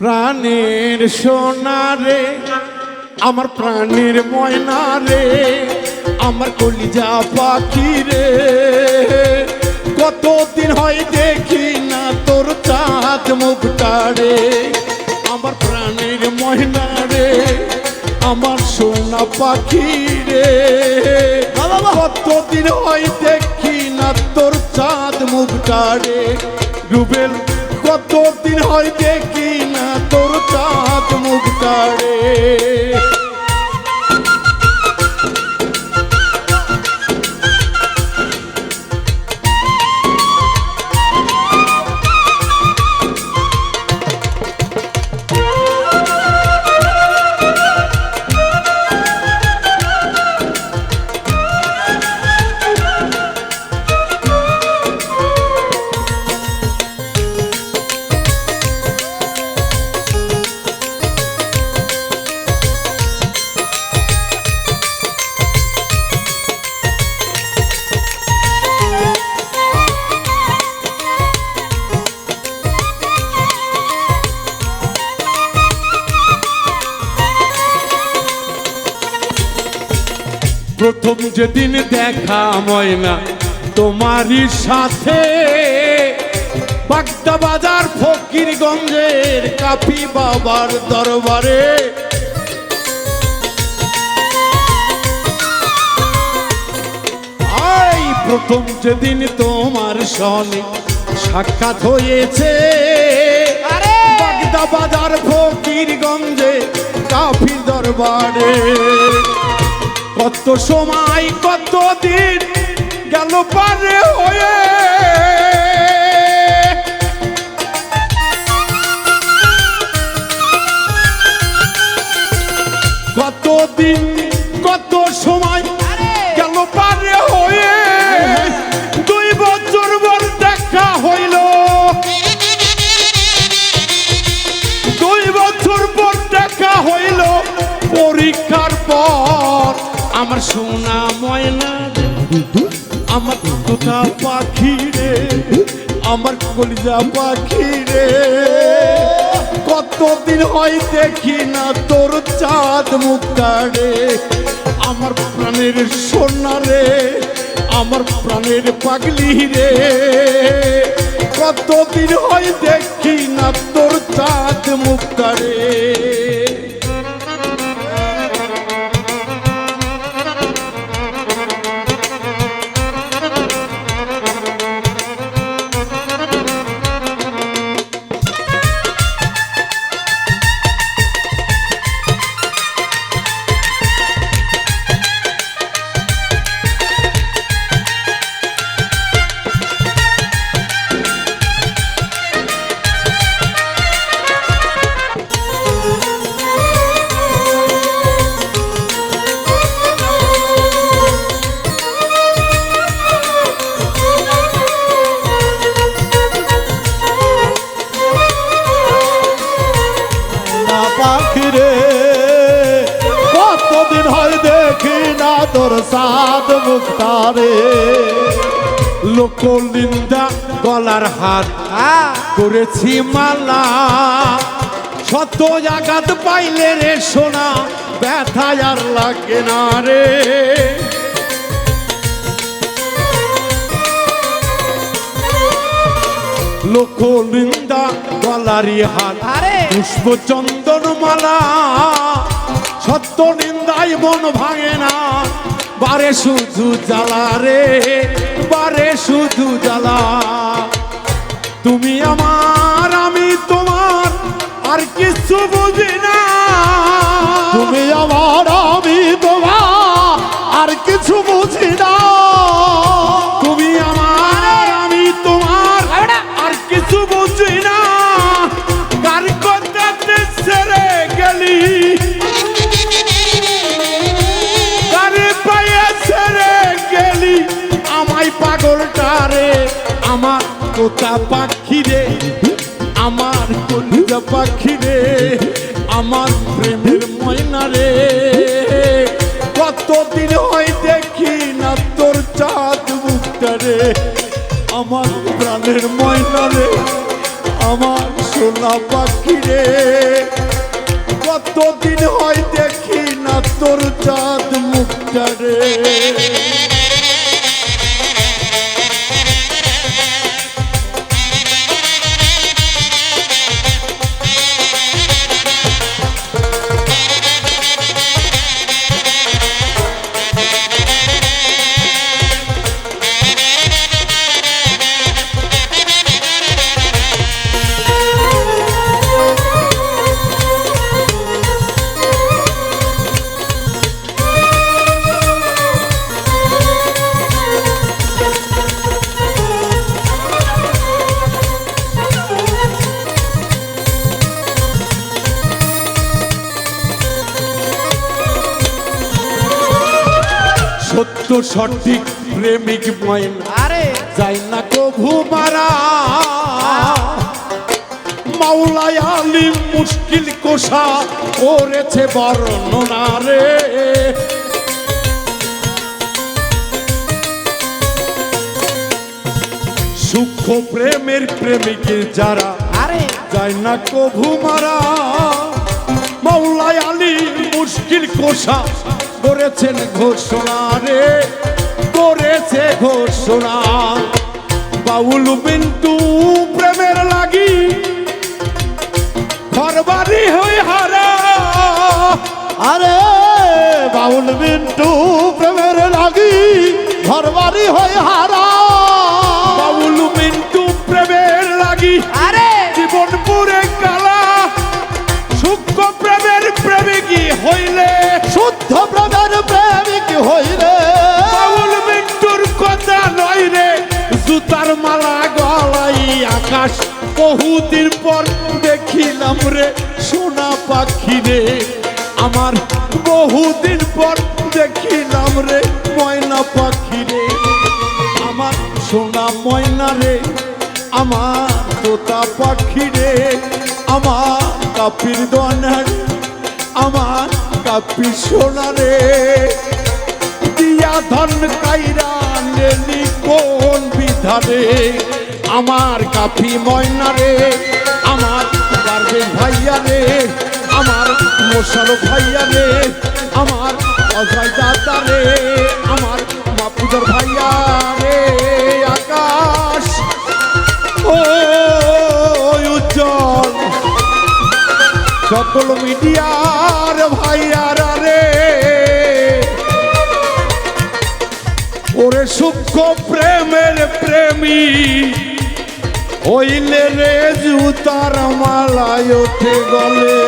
প্রাণের সোনা রে, আমার প্রাণের ময়না রে, আমার কলিজা পাখি রে, কতদিন হয় দেখি না তোর চাঁদ মুখটা রে, আমার প্রাণের ময়না রে, আমার সোনা পাখি রে, কতদিন হয় দেখি না তোর চাঁদ মুখটা রে, রুবেল কতদিন হয় দেখি না তোর চাঁদ মুখটা রে। প্রথম যেদিন দেখা ময়না তোমারই সাথে, বাগদা বাজার ফকিরগঞ্জের কাফি বাবার দরবারে, আই প্রথম যেদিন তোমার সনে সাক্ষাৎ হয়েছে, বাগদা বাজার ফকিরগঞ্জে কাফি দরবারে, কত সময় কত দিন গেল পারে হয়ে, কত দিন কত সময় গেল পারে হয়ে, 2 বছর পর দেখা হইল, 2 বছর পর দেখা হইল, পরীক্ষার পর আমার সোনা ময়না রে, আমার তোতা পাখি রে, আমার কলিজা পাখি রে, কতদিন হয় দেখি না তোর চাঁদ মুখটা রে, আমার প্রাণের সোনা রে, আমার প্রাণের পাগলি রে, কতদিন হয় দেখি না তোর চাঁদ মুখটা রে। কতদিন হয় দেখি না তোর চাঁদ মুখটা রে, লোক নিন্দা গলার হাত করেছি মালা, শত আঘাত পাইলে রে সোনা ব্যথা আর লাগে না রে, লোক নিন্দা গলারি হাত পুষ্প চন্দন মালা, সত্য নিন্দায় মন ভাঙে না, বারে শুধু জ্বালা রে, বারে শুধু জ্বালা, তুমি আমার আমি তোমার আর কিছু বুঝি না, তুমি আমার আমি তোমার আর কিছু বুঝি না, তুমি আমার আমি তোমার আর কিছু বুঝি না, কার কথাতে ছেড়ে গেলি, আমায় পাগলটা রে, আমার তোতা পাখি রে, আমার কলিজা পাখি রে, আমার প্রেমের ময়না রে, কতদিন হয় দেখি না তোর চাঁদ মুখটা রে, আমার প্রাণের ময়না রে, আমার সোনা পাখি রে। কতদিন হয় দেখি না তোর চাঁদ মুখটা রে। সত্য সঠিক প্রেমিক ময়না আরে যাই না কভু মারা। মাওলাই আলী মুশকিল কোষা করেছে বর্ণনা রে। সূক্ষ্ম প্রেমের প্রেমিকের যারা আরে যায় না কভু মারা। মাওলাই আলী মুশকিল কোষা করেছেন ঘোষণা রে, করেছে ঘোষণা। বাউল বিন্টু প্রেমের লাগি ঘরবাড়ি হয়ে হারা। আরে বাউল বিন্টু প্রেমের লাগি ঘরবাড়ি হয়ে হারা। বাউল বিন্টু প্রেমের লাগি আরে জীবন পুরে কালা। সূক্ষ্ম প্রেমের প্রেমিকী হইলে শুদ্ধ প্রেমের প্রেমিক হইলে বাউল বিন্টুর কথা নয় রে। জুতার মালা গলাই আকাশ বহুদিন পর দেখিলাম রে সোনা পাখি রে। আমার বহুদিন পর দেখিলাম রে ময়না পাখি রে। আমার সোনা ময়না রে, আমার তোতা পাখি রে। আমার কাপির দোয়ানার, আমার কাপি সোনা রে। দিয়া ধন কাইরা নেলি কোন বিধারে। আমার কাপি ময়না রে, আমার পারবে ভাইয়া রে, আমার মশার ভাইয়া রে, আমার অজয় দাদা রে, আমার মাপুজার ভাইয়া রে। আকাশ ও উজ্জ্বল সকল মিডিয়ার ভাইয়ারা রে। ওরে সূক্ষ্ম প্রেমের প্রেমী হইলে রে জুতার মালায় ওঠে গলে।